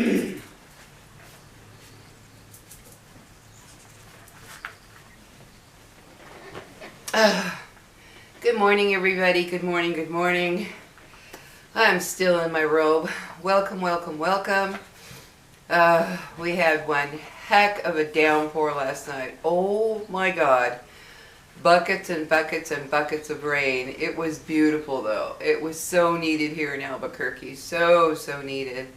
Good morning, everybody. Good morning, good morning. I'm still in my robe. Welcome, welcome, welcome. We had one heck of a downpour last night. Oh my God. Buckets and buckets and buckets of rain. It was beautiful though. It was so needed here in Albuquerque. So needed.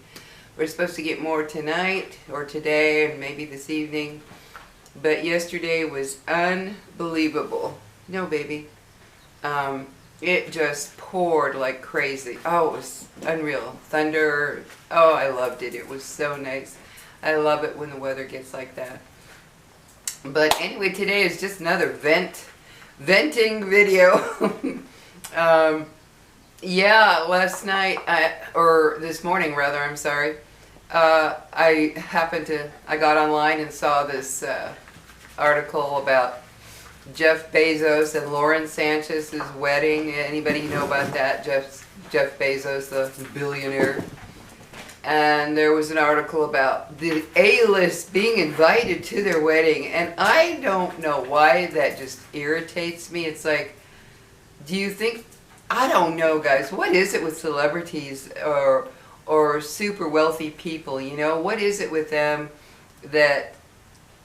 We're supposed to get more tonight or today and maybe this evening. But yesterday was unbelievable. No, baby. It just poured like crazy. Oh, it was unreal. Thunder. Oh, I loved it. It was so nice. I love it when the weather gets like that. But anyway, today is just another venting video. Yeah, last night, or this morning rather, I'm sorry, I got online and saw this article about Jeff Bezos and Lauren Sanchez's wedding. Anybody know about that? Jeff Bezos, the billionaire. And there was an article about the A-list being invited to their wedding. And I don't know why that just irritates me. It's like, do you think, I don't know, guys. What is it with celebrities or super wealthy people, you know? What is it with them that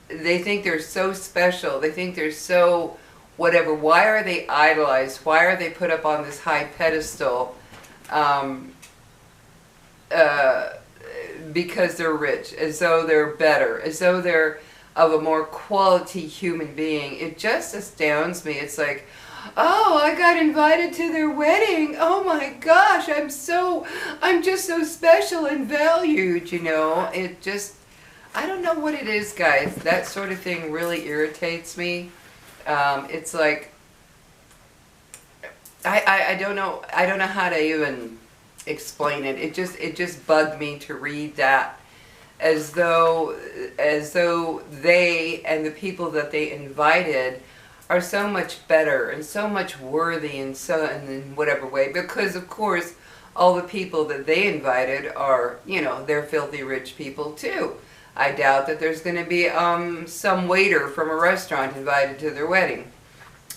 they think they're so special? They think they're so whatever. Why are they idolized? Why are they put up on this high pedestal? Because they're rich, as though they're better, as though they're of a more quality human being. It just astounds me. It's like, oh, I got invited to their wedding. Oh my gosh, I'm just so special and valued, you know. It just, I don't know what it is, guys. That sort of thing really irritates me. It's like, I don't know how to even explain it. It just bugged me to read that, as though they and the people that they invited are so much better and so much worthy and in whatever way, because of course all the people that they invited are, you know, they're filthy rich people too. I doubt that there's going to be some waiter from a restaurant invited to their wedding.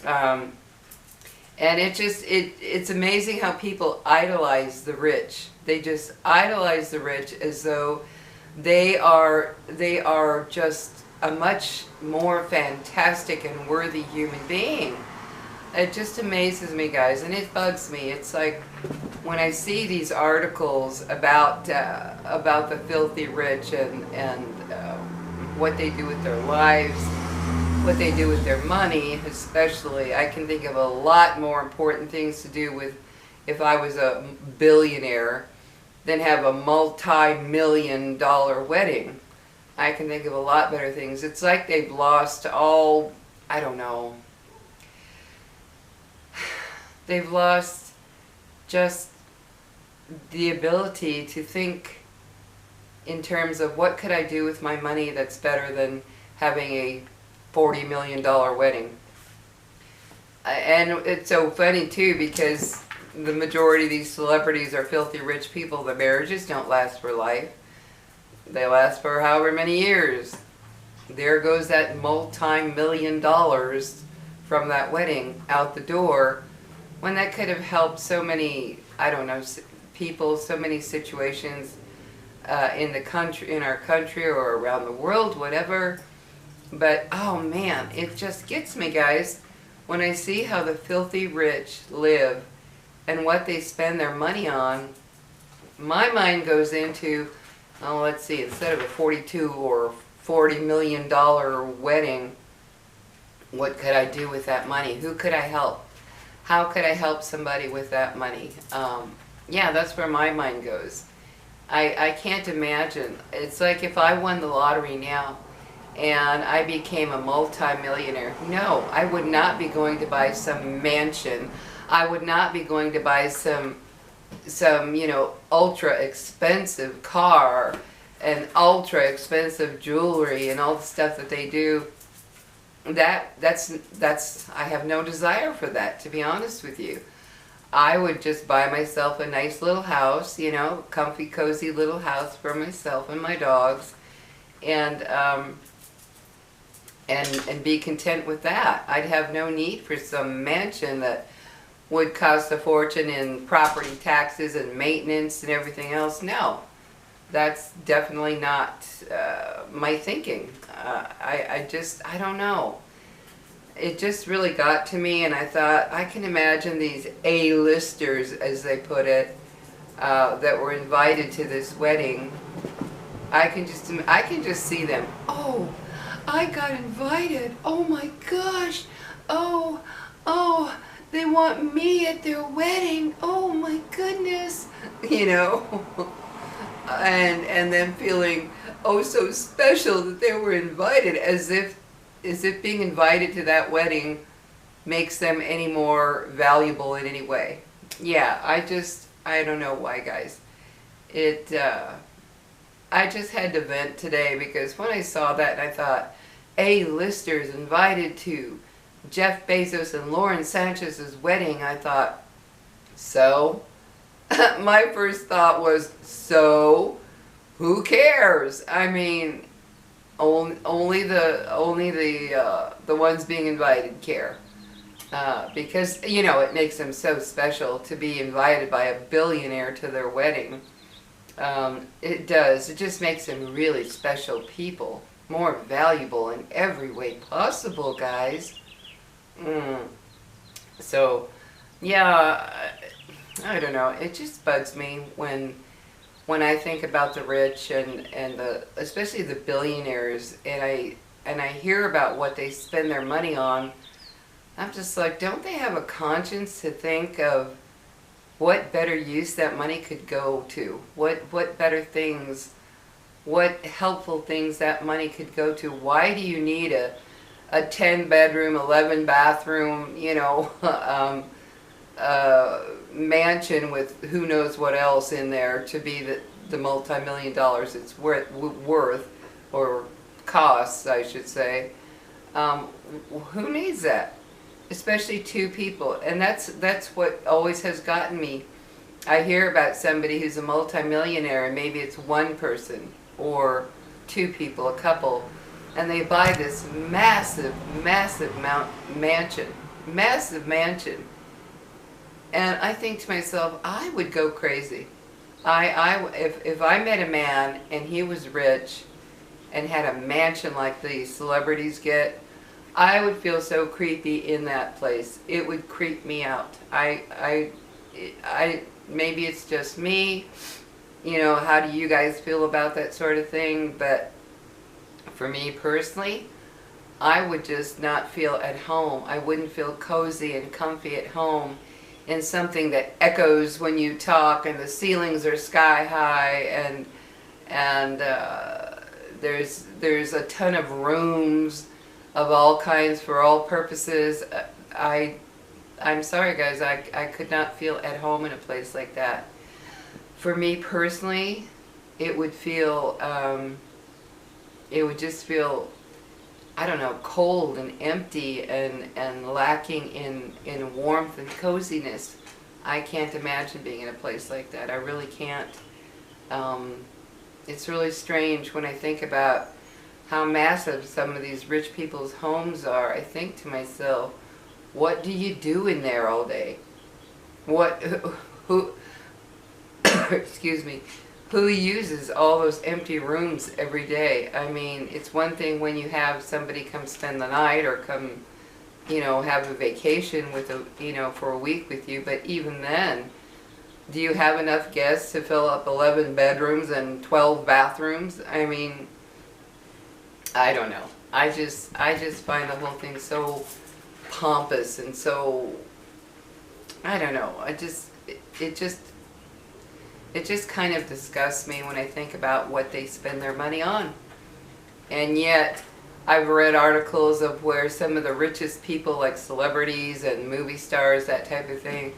And it's amazing how people idolize the rich. They just idolize the rich as though they are just a much more fantastic and worthy human being. It just amazes me, guys, and it bugs me. It's like when I see these articles about the filthy rich and what they do with their lives, what they do with their money, especially. I can think of a lot more important things to do with if I was a billionaire than have a multi-million-dollar wedding. I can think of a lot better things. It's like they've lost all, I don't know. They've lost just the ability to think in terms of what could I do with my money that's better than having a $40 million wedding. And it's so funny too, because the majority of these celebrities are filthy rich people. The marriages don't last for life. They last for however many years. There goes that multi-million dollars from that wedding out the door, when that could have helped so many, I don't know, people, so many situations in our country or around the world, whatever. But, oh man, it just gets me, guys, when I see how the filthy rich live and what they spend their money on. My mind goes into, oh, let's see, instead of a $42 or $40 million wedding, what could I do with that money? Who could I help? How could I help somebody with that money? Yeah, that's where my mind goes. I can't imagine. It's like if I won the lottery now and I became a multi-millionaire. No, I would not be going to buy some mansion. I would not be going to buy some you know, ultra expensive car and ultra expensive jewelry and all the stuff that they do. That's I have no desire for that, to be honest with you. I would just buy myself a nice little house, you know, comfy, cozy little house for myself and my dogs, and and be content with that. I'd have no need for some mansion that would cost a fortune in property taxes and maintenance and everything else. No, that's definitely not my thinking. I don't know. It just really got to me, and I thought, I can imagine these A-listers, as they put it, that were invited to this wedding. I can just see them. Oh, I got invited. Oh my gosh. Oh, they want me at their wedding. Oh my goodness. You know, and then feeling oh so special that they were invited, as if being invited to that wedding makes them any more valuable in any way. Yeah, I don't know why, guys. I just had to vent today, because when I saw that and I thought, A-listers invited to Jeff Bezos and Lauren Sanchez's wedding, I thought, so? My first thought was, so? Who cares? I mean, only the ones being invited care, because you know it makes them so special to be invited by a billionaire to their wedding. It does. It just makes them really special people, more valuable in every way possible, guys. So, yeah, I don't know. It just bugs me when I think about the rich and especially the billionaires, and I hear about what they spend their money on. I'm just like, don't they have a conscience to think of what better use that money could go to? What better things, what helpful things that money could go to? Why do you need a 10-bedroom, 11-bathroom, you know, mansion with who knows what else in there to be the multi-million dollars it's worth, or costs, I should say? Who needs that? Especially two people. And that's what always has gotten me. I hear about somebody who's a multi-millionaire, and maybe it's one person or two people, a couple, and they buy this massive mansion. And I think to myself, I would go crazy. If I met a man and he was rich and had a mansion like these celebrities get, I would feel so creepy in that place. It would creep me out. Maybe it's just me. You know, how do you guys feel about that sort of thing? But for me personally, I would just not feel at home. I wouldn't feel cozy and comfy at home in something that echoes when you talk, and the ceilings are sky high, and there's a ton of rooms of all kinds for all purposes. I'm sorry, guys, I could not feel at home in a place like that. For me personally, it would feel it would just feel, I don't know, cold and empty and lacking in warmth and coziness. I can't imagine being in a place like that. I really can't. It's really strange when I think about how massive some of these rich people's homes are. I think to myself, what do you do in there all day? Who excuse me, who uses all those empty rooms every day? I mean, it's one thing when you have somebody come spend the night, or come, you know, have a vacation with for a week with you, but even then, do you have enough guests to fill up 11 bedrooms and 12 bathrooms? I mean, I don't know. I just find the whole thing so pompous and so, I don't know. It just kind of disgusts me when I think about what they spend their money on. And yet, I've read articles of where some of the richest people, like celebrities and movie stars, that type of thing,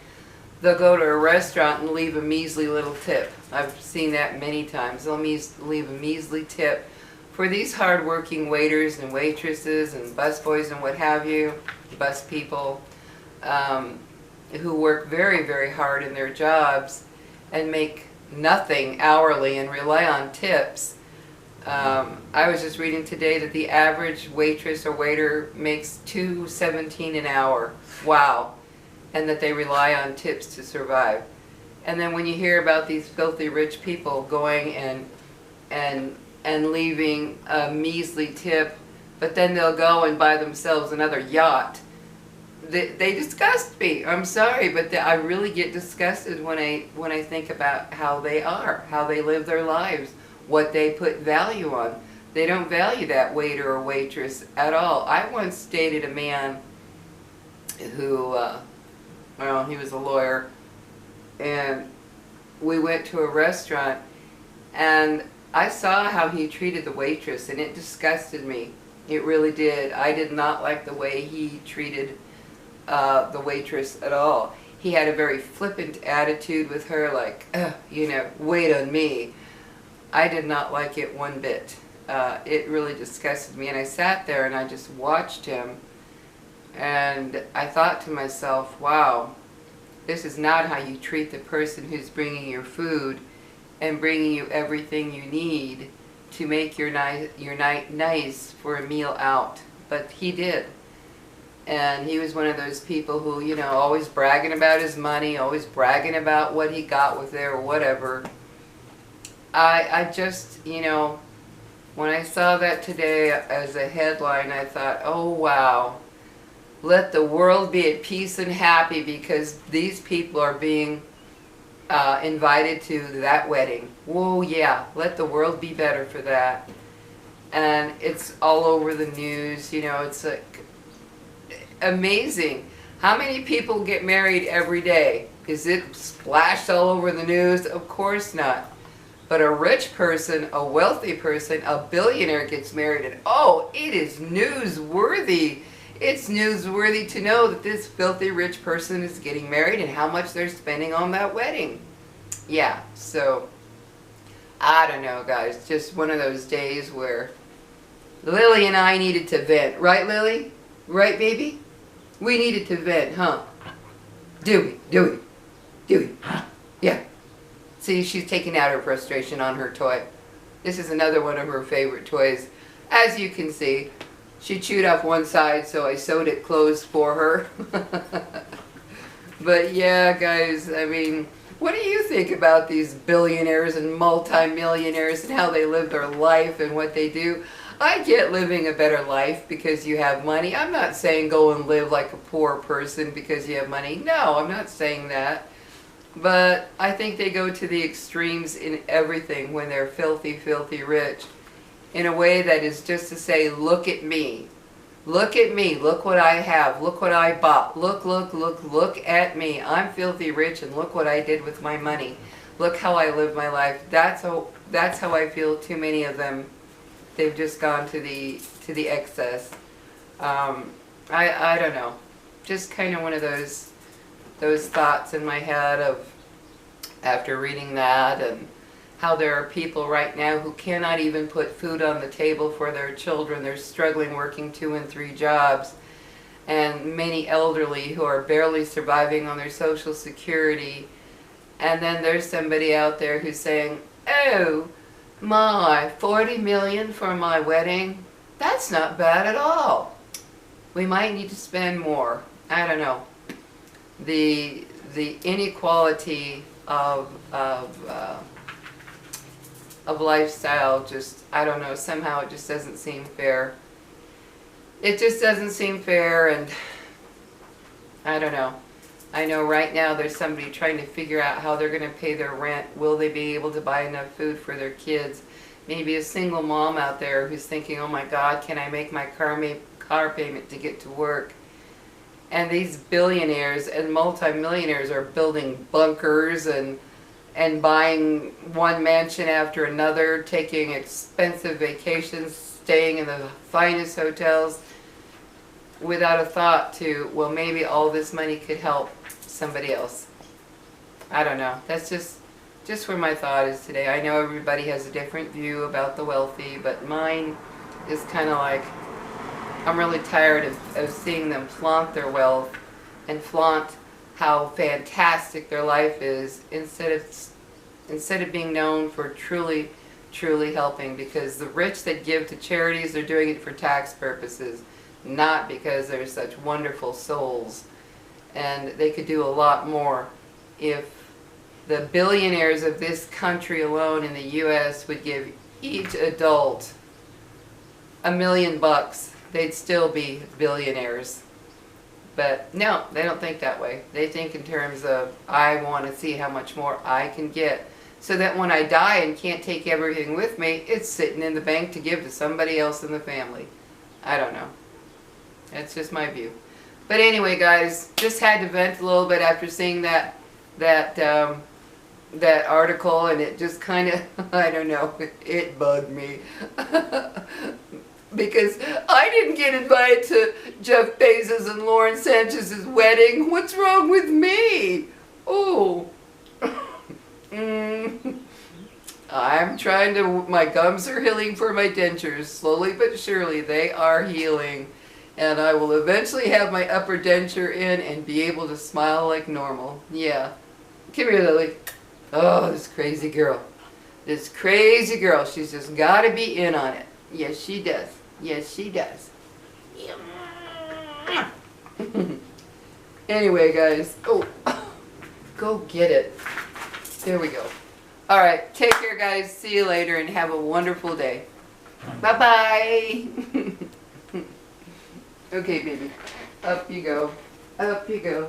they'll go to a restaurant and leave a measly little tip. I've seen that many times. They'll leave a measly tip for these hard-working waiters and waitresses and busboys and what have you, bus people. who work very, very hard in their jobs and make nothing hourly and rely on tips. I was just reading today that the average waitress or waiter makes $2.17 an hour. Wow. And that they rely on tips to survive. And then when you hear about these filthy rich people going and leaving a measly tip, but then they'll go and buy themselves another yacht. They disgust me. I'm sorry, but I really get disgusted when I think about how they are, how they live their lives, what they put value on. They don't value that waiter or waitress at all. I once dated a man who, well, he was a lawyer, and we went to a restaurant, and I saw how he treated the waitress, and it disgusted me. It really did. I did not like the way he treated the waitress at all. He had a very flippant attitude with her, like, you know, wait on me. I did not like it one bit. It really disgusted me, and I sat there and I just watched him, and I thought to myself, wow, this is not how you treat the person who's bringing your food and bringing you everything you need to make your night nice for a meal out. But he did. And he was one of those people who, you know, always bragging about his money, always bragging about what he got with there or whatever. I just, you know, when I saw that today as a headline, I thought, oh wow, let the world be at peace and happy because these people are being invited to that wedding. Whoa, yeah, let the world be better for that. And it's all over the news, you know, it's like amazing. How many people get married every day? Is it splashed all over the news? Of course not. But a rich person, a wealthy person, a billionaire gets married, and oh, it is newsworthy. It's newsworthy to know that this filthy rich person is getting married and how much they're spending on that wedding. Yeah, so I don't know, guys. Just one of those days where Lily and I needed to vent. Right, Lily? Right, baby? We needed to vent, huh? Do we? Yeah. See, she's taking out her frustration on her toy. This is another one of her favorite toys. As you can see, she chewed off one side, so I sewed it closed for her. But yeah, guys, I mean, what do you think about these billionaires and multimillionaires and how they live their life and what they do? I get living a better life because you have money. I'm not saying go and live like a poor person because you have money. No, I'm not saying that. But I think they go to the extremes in everything when they're filthy, filthy rich. In a way that is just to say, look at me. Look at me. Look what I have. Look what I bought. Look at me. I'm filthy rich and look what I did with my money. Look how I live my life. That's how I feel too many of them. They've just gone to the excess. I don't know. Just kind of one of those thoughts in my head of after reading that, and how there are people right now who cannot even put food on the table for their children. They're struggling working 2 and 3 jobs, and many elderly who are barely surviving on their Social Security. And then there's somebody out there who's saying, oh my, 40 million for my wedding? That's not bad at all. We might need to spend more. I don't know. The inequality of lifestyle, just, I don't know, somehow it just doesn't seem fair. It just doesn't seem fair, and I don't know. I know right now there's somebody trying to figure out how they're going to pay their rent. Will they be able to buy enough food for their kids? Maybe a single mom out there who's thinking, oh my God, can I make my car payment to get to work? And these billionaires and multimillionaires are building bunkers and buying one mansion after another, taking expensive vacations, staying in the finest hotels, without a thought to, well, maybe all this money could help somebody else. I don't know. That's just where my thought is today. I know everybody has a different view about the wealthy, but mine is kind of like, I'm really tired of seeing them flaunt their wealth and flaunt how fantastic their life is instead of being known for truly helping, because the rich that give to charities, they're doing it for tax purposes, not because they're such wonderful souls. And they could do a lot more if the billionaires of this country alone in the U.S. would give each adult $1 million. They'd still be billionaires. But no, they don't think that way. They think in terms of, I want to see how much more I can get, so that when I die and can't take everything with me, it's sitting in the bank to give to somebody else in the family. I don't know. That's just my view. But anyway, guys, just had to vent a little bit after seeing that article, and it just kind of, I don't know, it bugged me. Because I didn't get invited to Jeff Bezos and Lauren Sanchez's wedding. What's wrong with me? Oh. I'm trying to, my gums are healing for my dentures. Slowly but surely they are healing. And I will eventually have my upper denture in and be able to smile like normal. Yeah. Come here, Lily. Oh, this crazy girl. This crazy girl. She's just got to be in on it. Yes, she does. Yes, she does. Anyway, guys. Oh, go get it. There we go. All right. Take care, guys. See you later and have a wonderful day. Bye-bye. Okay, baby. Up you go. Up you go.